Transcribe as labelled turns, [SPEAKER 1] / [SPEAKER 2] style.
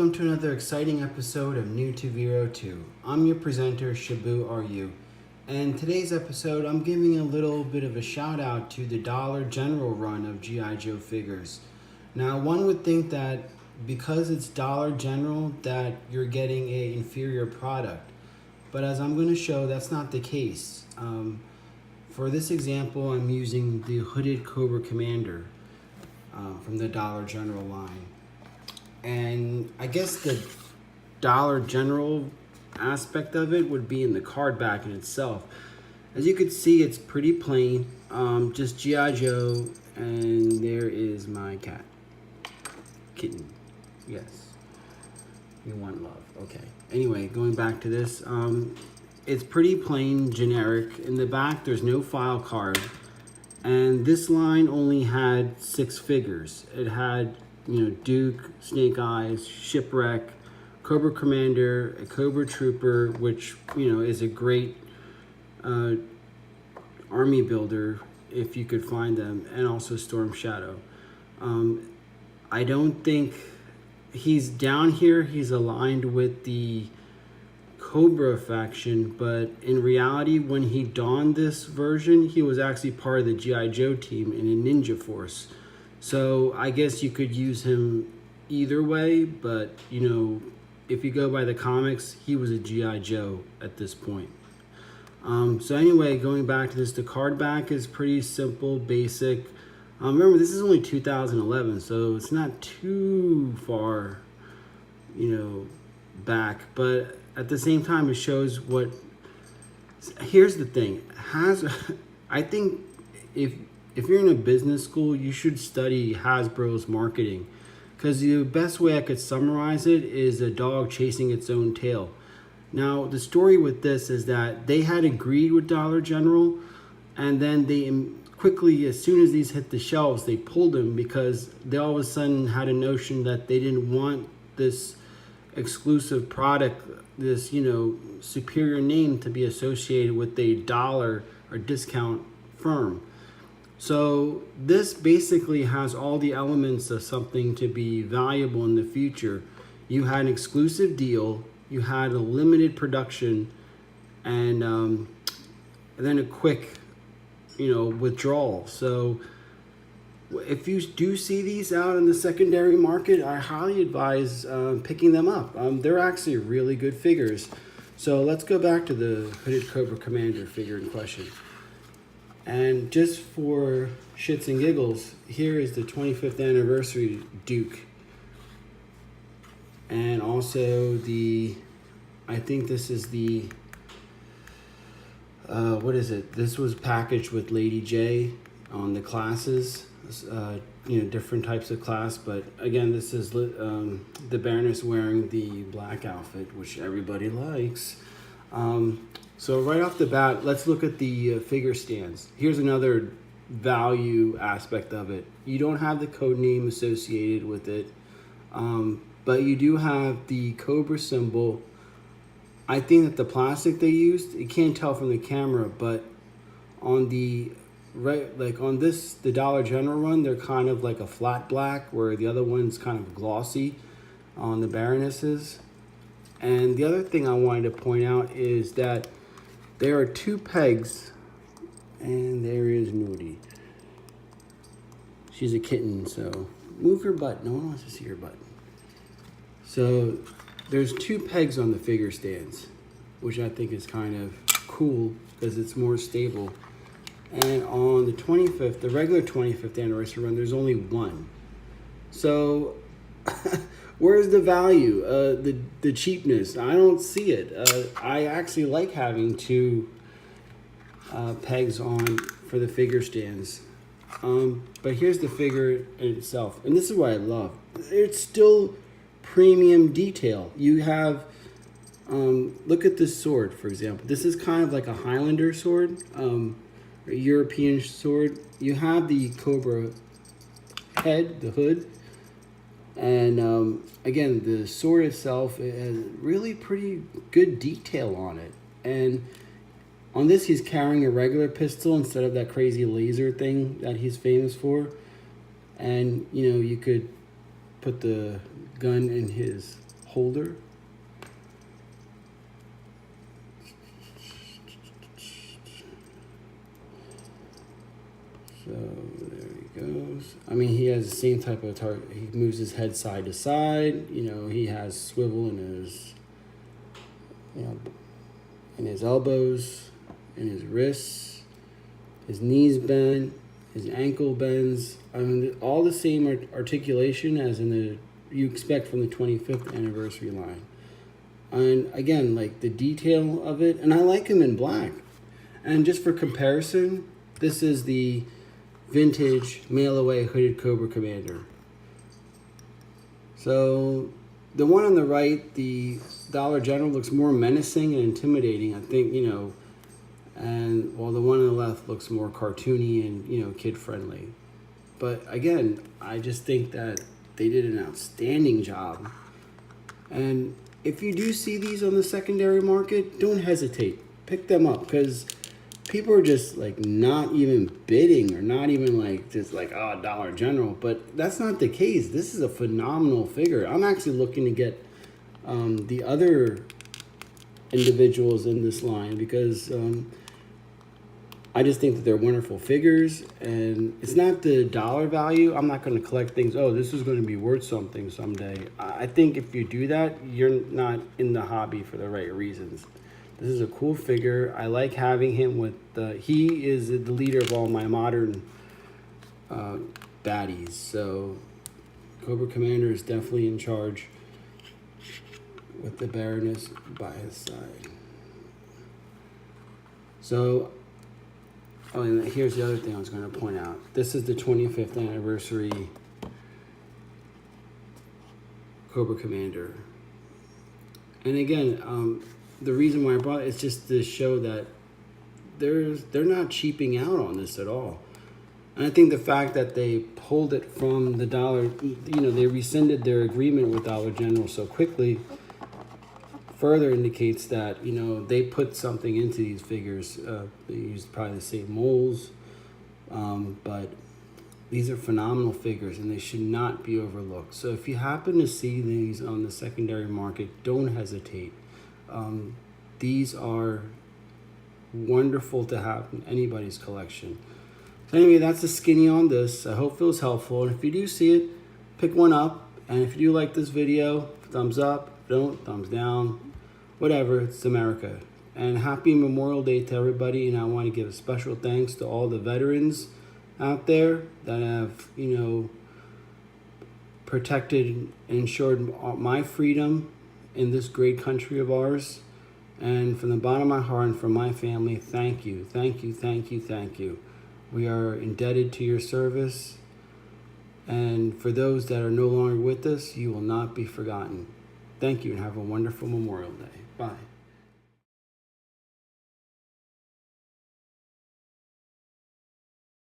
[SPEAKER 1] welcome to another exciting episode of New to Vero 2. I'm your presenter, Shabu RU. And today's episode, I'm giving a little bit of a shout out to the Dollar General run of G.I. Joe figures. Now, one would think that because it's Dollar General that you're getting an inferior product. But as I'm going to show, that's not the case. For this example, I'm using the hooded Cobra Commander from the Dollar General line. And I guess the Dollar General aspect of it would be in the card back in itself. As you can see, it's pretty plain, just G.I. Joe, and there is my kitten. Yes, you want love. Okay. Anyway, going back to this, it's pretty plain, generic. In the back, there's no file card, and this line only had 6 figures. It had, Duke, Snake Eyes, Shipwreck, Cobra Commander, a Cobra Trooper, which, is a great army builder if you could find them, and also Storm Shadow. I don't think he's down here. He's aligned with the Cobra faction, but in reality, when he donned this version, he was actually part of the G.I. Joe team in a ninja force. So I guess you could use him either way, but if you go by the comics, he was a G.I. Joe at this point. So anyway, going back to this, the card back is pretty simple, basic. Remember, this is only 2011, so it's not too far, back. But at the same time, it shows what. Here's the thing: I think if you're in a business school, you should study Hasbro's marketing, because the best way I could summarize it is a dog chasing its own tail. Now, the story with this is that they had agreed with Dollar General, and then they quickly, as soon as these hit the shelves, they pulled them because they all of a sudden had a notion that they didn't want this exclusive product, this, superior name to be associated with a dollar or discount firm. So this basically has all the elements of something to be valuable in the future. You had an exclusive deal, you had a limited production, and then a quick, withdrawal. So if you do see these out in the secondary market, I highly advise picking them up. They're actually really good figures. So let's go back to the hooded Cobra Commander figure in question. And just for shits and giggles, here is the 25th anniversary Duke. And also I think this is the, what is it? This was packaged with Lady J on the classes, different types of class. But again, this is the Baroness wearing the black outfit, which everybody likes. So right off the bat, let's look at the figure stands. Here's another value aspect of it. You don't have the code name associated with it, but you do have the Cobra symbol. I think that the plastic they used, you can't tell from the camera, but on the on this, the Dollar General run, they're kind of like a flat black, where the other one's kind of glossy on the Baronesses. And the other thing I wanted to point out is that there are 2 pegs, and there is Nudie. She's a kitten, so move your butt. No one wants to see your butt. So there's 2 pegs on the figure stands, which I think is kind of cool because it's more stable. And on the 25th, the regular 25th anniversary run, there's only 1. So where's the value? The cheapness? I don't see it. I actually like having 2 pegs on for the figure stands. But here's the figure in itself. And this is what I love. It's still premium detail. You have, look at this sword, for example. This is kind of like a Highlander sword, a European sword. You have the Cobra head, the hood. And again, the sword itself, it has really pretty good detail on it. And on this, he's carrying a regular pistol instead of that crazy laser thing that he's famous for. And, you could put the gun in his holder. So there he goes. I mean, he has the same type of target. He moves his head side to side. You know, he has swivel in his, you know, in his elbows, in his wrists, his knees bend, his ankle bends. I mean, all the same articulation as in the you expect from the 25th anniversary line. And again, like the detail of it, and I like him in black. And just for comparison, this is the vintage mail away hooded Cobra Commander. So the one on the right, the Dollar General, looks more menacing and intimidating, I think, you know, and while the one on the left looks more cartoony and, you know, kid friendly. But again, I just think that they did an outstanding job. And if you do see these on the secondary market, don't hesitate. Pick them up, because people are just like not even bidding, or not even like just like, oh, Dollar General. But that's not the case. This is a phenomenal figure. I'm actually looking to get the other individuals in this line, because I just think that they're wonderful figures, and it's not the dollar value. I'm not going to collect things, oh, this is going to be worth something someday. I think if you do that, you're not in the hobby for the right reasons. This is a cool figure. I like having him with he is the leader of all my modern baddies. So Cobra Commander is definitely in charge with the Baroness by his side. So, oh, and here's the other thing I was going to point out. This is the 25th anniversary Cobra Commander. And again, the reason why I brought it is just to show that they're not cheaping out on this at all. And I think the fact that they pulled it from the Dollar, you know, they rescinded their agreement with Dollar General so quickly, further indicates that, you know, they put something into these figures. They used probably the same molds, but these are phenomenal figures, and they should not be overlooked. So if you happen to see these on the secondary market, don't hesitate. These are wonderful to have in anybody's collection. So anyway, that's the skinny on this. I hope it was helpful. And if you do see it, pick one up. And if you do like this video, thumbs up. If you don't, thumbs down. Whatever, it's America. And happy Memorial Day to everybody. And I want to give a special thanks to all the veterans out there that have, you know, protected and ensured my freedom in this great country of ours. And from the bottom of my heart and from my family, thank you, thank you, thank you, thank you. We are indebted to your service. And for those that are no longer with us, you will not be forgotten. Thank you, and have a wonderful Memorial Day. Bye.